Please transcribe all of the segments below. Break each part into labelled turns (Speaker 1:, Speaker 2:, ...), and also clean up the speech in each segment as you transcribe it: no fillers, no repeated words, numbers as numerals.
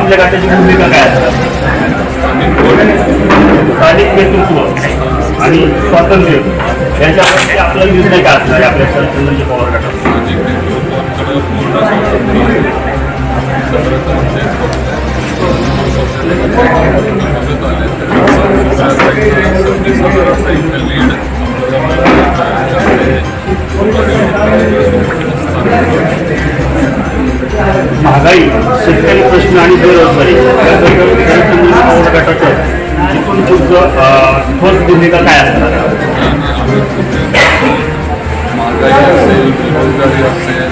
Speaker 1: आपल्या गटाची भूमिका काय असतात? स्थानिक नेतृत्व आणि स्वातंत्र्य यांच्यावरती आपला निर्णय काय असणार आहे आपल्या शरदचंद्रजी पवार गटात? महागाई, शेतकरी प्रश्न आणि बेरोजगारी शरदचंद्रजी पवार गटाचं एकूण ठोस भूमिका काय असणार?
Speaker 2: महागाई असेल, बेरोजगारी असेल,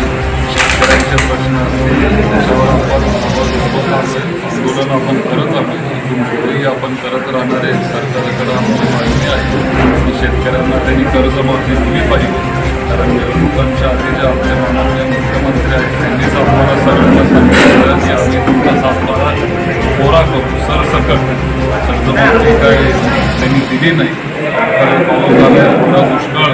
Speaker 2: शेतकऱ्यांचे प्रश्न असतील, त्याच्यावर आंदोलन आपण करत आहोत. पुढेही आपण करत राहणार आहे. सरकारकडे आमची मागणी आहे की शेतकऱ्यांना त्यांनी कर्जमाफी दिली पाहिजे. कारण निवडणुकांच्या आधी जे आपले माननीय मुख्यमंत्री आहेत त्यांनीच आपल्याला सर्वांना सांगितलं की आम्ही तुमचा सातबारा कोरा करू, सरसकट कर्जमाफी काय त्यांनी दिली नाही. पाऊस झाला, पुन्हा दुष्काळ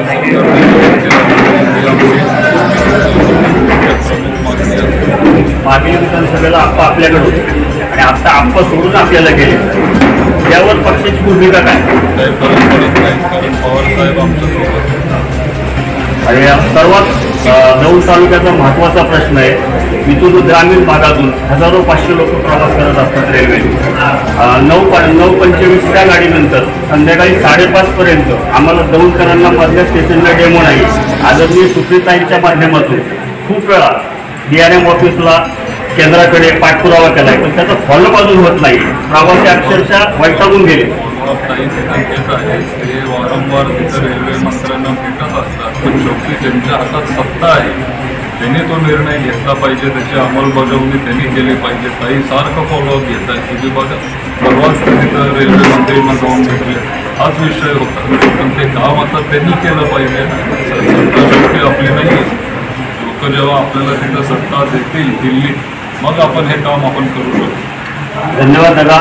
Speaker 1: मागील विधानसभेला आप्पा आपल्याकडे होते आणि आता आप्पा सोडून आपल्याला गेले, त्यावर पक्षाची भूमिका काय?
Speaker 2: काही फरक पडत नाही, कारण पवारसाहेब आमच्यासोबत.
Speaker 1: आणि सर्वात दौंड तालुक्याचा महत्त्वाचा प्रश्न आहे, इथून ग्रामीण भागातून 1000-500 लोक प्रवास करत असतात रेल्वे. 9:25 त्या गाडीनंतर संध्याकाळी 5:30पर्यंत आम्हाला दौंडकरांना मधल्या स्टेशनला डेमो नाही. आदरणीय सुप्रिताईंच्या माध्यमातून खूप वेळा DRM ऑफिसला केंद्राकडे पाठपुरावा केला आहे, पण त्याचा फॉलोअप अजून होत नाही. प्रवासी अक्षरशः वैतागून गेले.
Speaker 2: ते वारंवार तिथं रेल्वे मंत्र्यांना भेटत असतात, पण शेवटी ज्यांच्या हातात सत्ता आहे त्यांनी तो निर्णय घेतला पाहिजे, त्याची अंमलबजावणी त्यांनी केली पाहिजे. काही सारखं फॉलोअप घेत आहे. तुम्ही बघा, परवाच तिथं रेल्वे मंत्रींना जाऊन भेटले, हाच विषय होता. पण ते काम आता त्यांनी केलं पाहिजे. सत्ता शेवटी आपली नाही. लोक जेव्हा आपल्याला तिथं सत्ता देतील दिल्लीत, मग आपण हे काम आपण करू शकतो.
Speaker 1: धन्यवाद दादा.